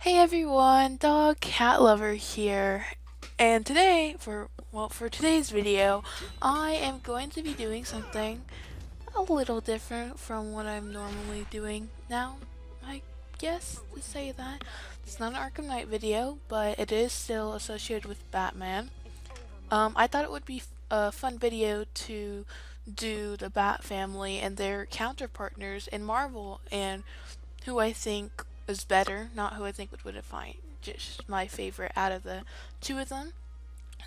Hey everyone, dog cat lover here. And today, for today's video, I am going to be doing something a little different from what I'm normally doing now. I guess to say that. It's not an Arkham Knight video, but it is still associated with Batman. I thought it would be a fun video to do the Bat family and their counterpartners in Marvel and who I think is better, not who I think would win a fight, just my favorite out of the two of them.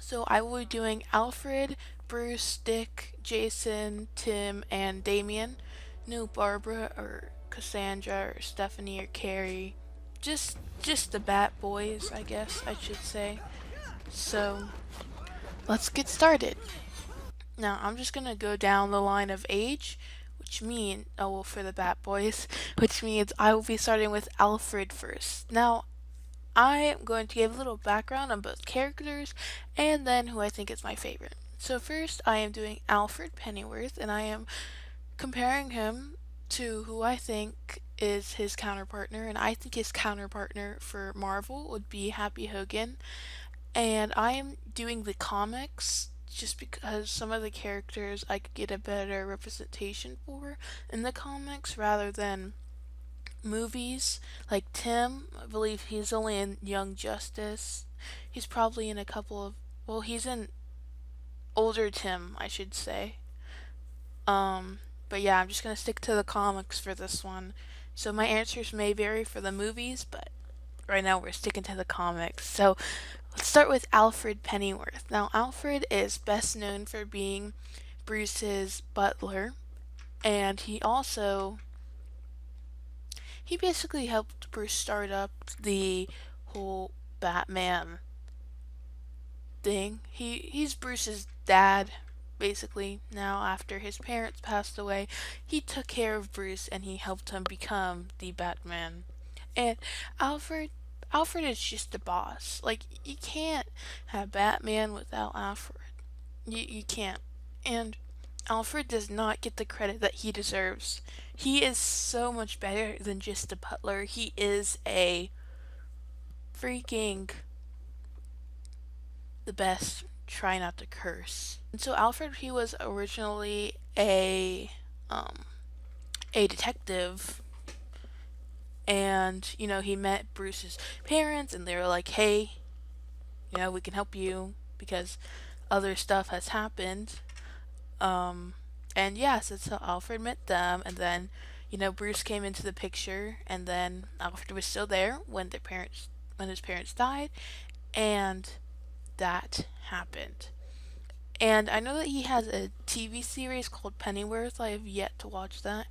So I will be doing Alfred, Bruce, Dick, Jason, Tim, and Damien. No Barbara or Cassandra or Stephanie or Carrie. Just the Batboys, I guess I should say. So let's get started. Now I'm just gonna go down the line of age, which means, oh well, for the Bat Boys, which means I will be starting with Alfred first. Now I am going to give a little background on both characters and then who I think is my favorite. So first I am doing Alfred Pennyworth and I am comparing him to who I think is his counterpartner, and I think his counterpartner for Marvel would be Happy Hogan, and I am doing the comics just because some of the characters I could get a better representation for in the comics rather than movies. Like Tim, I believe he's only in Young Justice. He's probably in a couple of, well, he's in older Tim, I should say. But yeah, I'm just gonna stick to the comics for this one. So my answers may vary for the movies, but right now we're sticking to the comics. So let's start with Alfred Pennyworth. Now, Alfred is best known for being Bruce's butler, and he basically helped Bruce start up the whole Batman thing. He's Bruce's dad basically. Now after his parents passed away, he took care of Bruce and he helped him become the Batman. And Alfred Alfred is just the boss. Like you can't have Batman without Alfred. You can't. And Alfred does not get the credit that he deserves. He is so much better than just a butler. He is a freaking the best. Try not to curse. And so Alfred, he was originally a detective, and he met Bruce's parents, and they were like, "Hey, we can help you because other stuff has happened." And yeah, so Alfred met them, and then Bruce came into the picture, and then Alfred was still there when his parents died, and that happened. And I know that he has a TV series called Pennyworth. I have yet to watch that.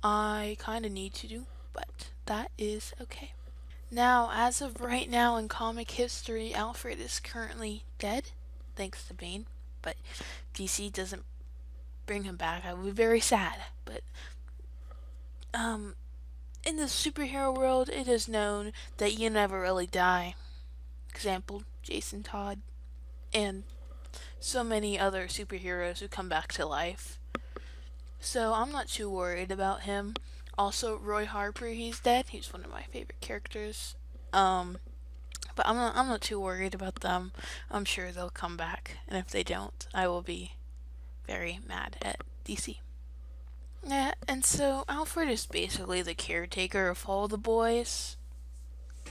I kind of need to do, but that is okay. Now, as of right now in comic history, Alfred is currently dead, thanks to Bane, but DC doesn't bring him back. I would be very sad, but um, in the superhero world, it is known that you never really die. Example, Jason Todd, and so many other superheroes who come back to life. So I'm not too worried about him. Also, Roy Harper, he's dead. He's one of my favorite characters. Um, but I'm not too worried about them. I'm sure they'll come back, and if they don't, I will be very mad at DC. Yeah, and so Alfred is basically the caretaker of all the boys,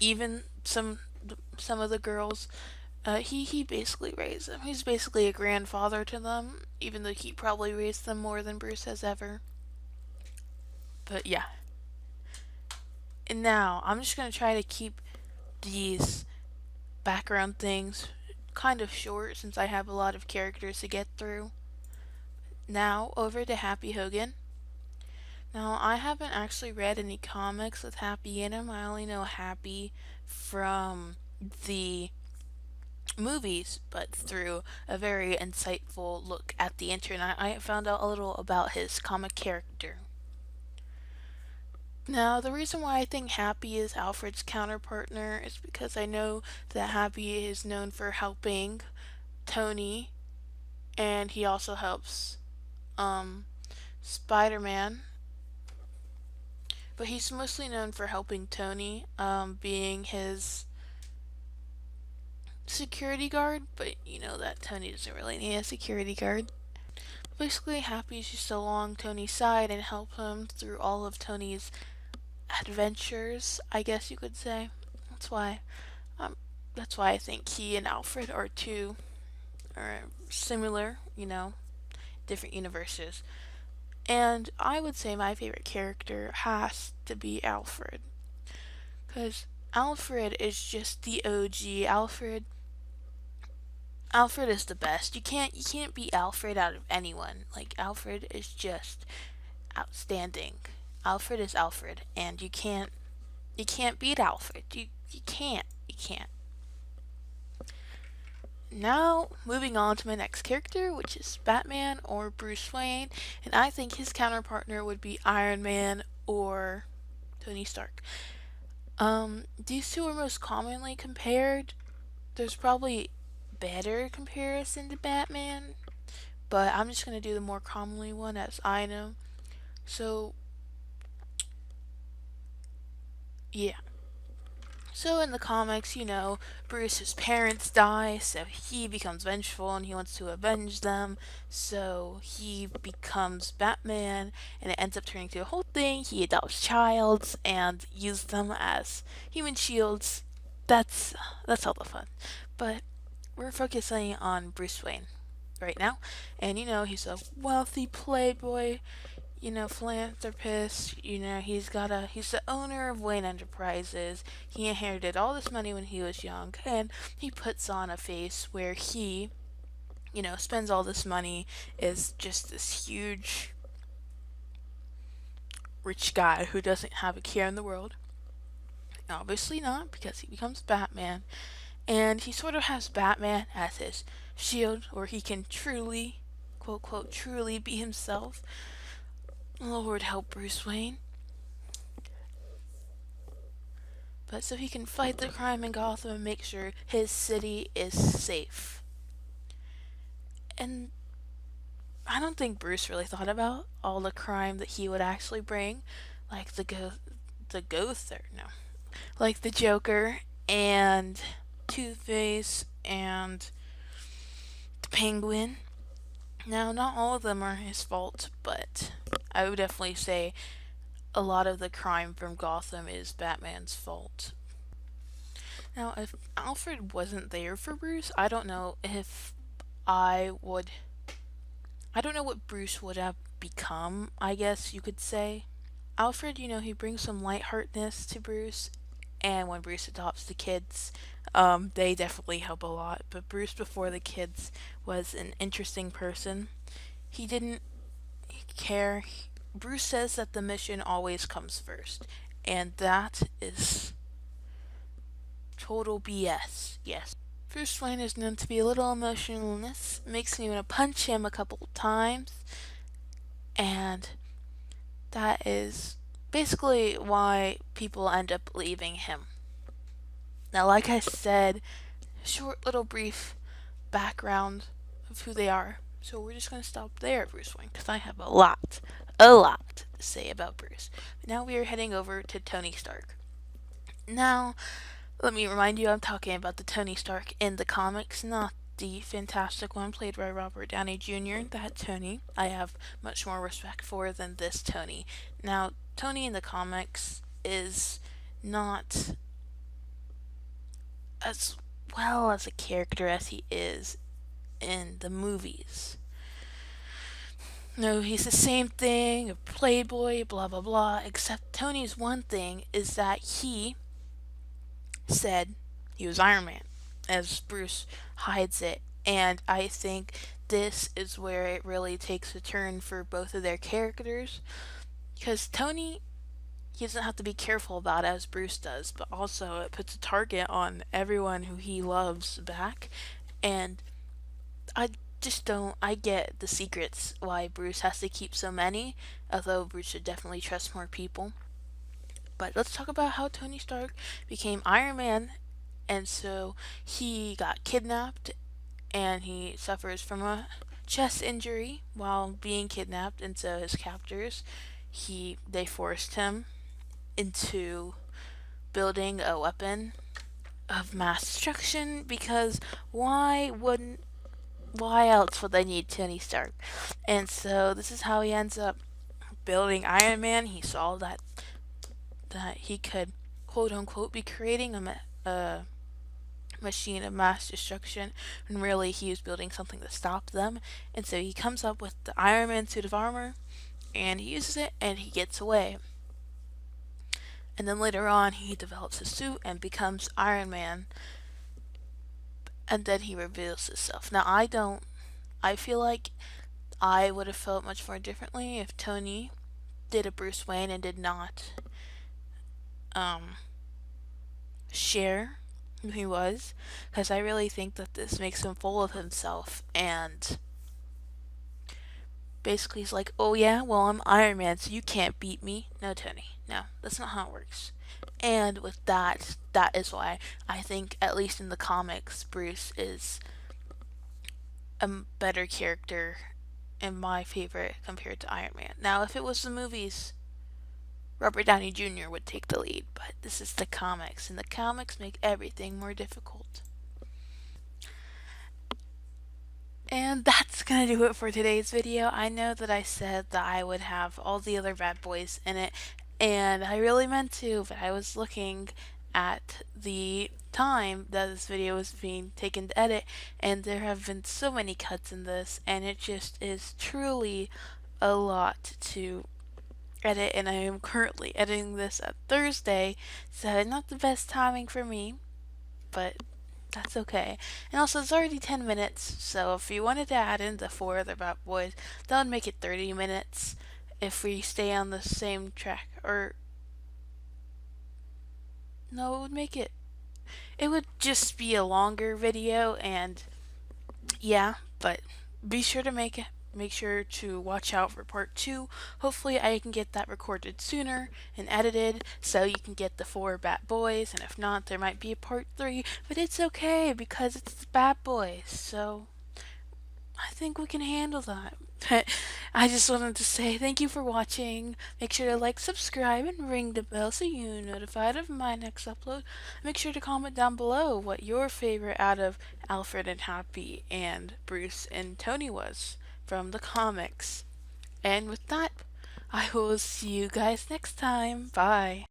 even some of the girls. He basically raised them. He's basically a grandfather to them, even though he probably raised them more than Bruce has ever. But yeah. And now I'm just gonna try to keep these background things kind of short since I have a lot of characters to get through. Now over to Happy Hogan. Now I haven't actually read any comics with Happy in them. I only know Happy from the movies, but through a very insightful look at the internet, I found out a little about his comic character. Now, the reason why I think Happy is Alfred's counterpartner is because I know that Happy is known for helping Tony, and he also helps Spider-Man but he's mostly known for helping Tony, being his security guard. But you know that Tony doesn't really need a security guard. Basically, Happy's just along Tony's side and help him through all of Tony's adventures, I guess you could say. That's why, um, that's why I think he and Alfred are similar. Different universes. And I would say my favorite character has to be Alfred, because Alfred is just the OG. Alfred is the best. You can't beat Alfred out of anyone. Like Alfred is just outstanding. Alfred is Alfred, and you can't beat Alfred. You can't. Now, moving on to my next character, which is Batman or Bruce Wayne, and I think his counterpartner would be Iron Man or Tony Stark. These two are most commonly compared. There's probably better comparison to Batman, but I'm just gonna do the more commonly one as I know. So, yeah. So in the comics, Bruce's parents die, so he becomes vengeful and he wants to avenge them. So he becomes Batman, and it ends up turning to a whole thing. He adopts childs and uses them as human shields. That's that's all the fun. But we're focusing on Bruce Wayne right now, and he's a wealthy playboy, philanthropist. He's the owner of Wayne Enterprises. He inherited all this money when he was young, and he puts on a face where he, spends all this money, is just this huge rich guy who doesn't have a care in the world. Obviously not, because he becomes Batman, and he sort of has Batman as his shield, where he can truly, quote, quote, truly be himself. Lord help Bruce Wayne. But so he can fight the crime in Gotham and make sure his city is safe. And I don't think Bruce really thought about all the crime that he would actually bring, like the Ghost, or no, like the Joker and Two-Face and the Penguin. Now, not all of them are his fault, but I would definitely say a lot of the crime from Gotham is Batman's fault. Now, if Alfred wasn't there for Bruce, I don't know if I would. I don't know what Bruce would have become, I guess you could say. Alfred, he brings some lightheartedness to Bruce, and when Bruce adopts the kids, they definitely help a lot. But Bruce, before the kids, was an interesting person. He didn't care. Bruce says that the mission always comes first, and that is total BS. Yes. Bruce Wayne is known to be a little emotional in this. Makes me want to punch him a couple times. And that is basically why people end up leaving him. Now, like I said, short little brief background of who they are. So we're just going to stop there, Bruce Wayne, because I have a lot to say about Bruce. But now we are heading over to Tony Stark. Now, let me remind you, I'm talking about the Tony Stark in the comics, not the fantastic one played by Robert Downey Jr. That Tony I have much more respect for than this Tony. Now, Tony in the comics is not as well as a character as he is in the movies. No, he's the same thing, a playboy, blah blah blah, except Tony's one thing is that he said he was Iron Man, as Bruce hides it. And I think this is where it really takes a turn for both of their characters. Because Tony, he doesn't have to be careful about it as Bruce does, but also it puts a target on everyone who he loves back. And I I get the secrets why Bruce has to keep so many, although Bruce should definitely trust more people. But let's talk about how Tony Stark became Iron Man. And so he got kidnapped and he suffers from a chest injury while being kidnapped, and so his captors they forced him into building a weapon of mass destruction, because why wouldn't why else would they need Tony Stark? And so this is how he ends up building Iron Man. He saw that he could quote unquote be creating a machine of mass destruction when really he was building something to stop them. And so he comes up with the Iron Man suit of armor and he uses it and he gets away. And then later on he develops a suit and becomes Iron Man, and then he reveals himself. Now I feel like I would have felt much more differently if Tony did a Bruce Wayne and did not um share who he was, because I really think that this makes him full of himself, and basically he's like, oh yeah, well I'm Iron Man so you can't beat me. No, Tony, no, that's not how it works. And with that, that is why I think, at least in the comics, Bruce is a better character and my favorite compared to Iron Man. Now if it was the movies, Robert Downey Jr. would take the lead, but this is the comics, and the comics make everything more difficult. And that's gonna do it for today's video. I know that I said that I would have all the other bad boys in it, and I really meant to, but I was looking at the time that this video was being taken to edit, and there have been so many cuts in this, and it just is truly a lot to edit, and I am currently editing this at Thursday, so not the best timing for me, but that's okay. And also, it's already 10 minutes, so if you wanted to add in the 4 other Bat Boys, that would make it 30 minutes if we stay on the same track. Or, no, it would make it. It would just be a longer video, and yeah, but be sure to make sure to watch out for part 2. Hopefully I can get that recorded sooner and edited so you can get the 4 Bat Boys, and if not, there might be a part 3, but it's okay because it's the Bat Boys, so I think we can handle that. But I just wanted to say thank you for watching. Make sure to like, subscribe, and ring the bell so you're notified of my next upload. Make sure to comment down below what your favorite out of Alfred and Happy and Bruce and Tony was from the comics. And with that, I will see you guys next time. Bye.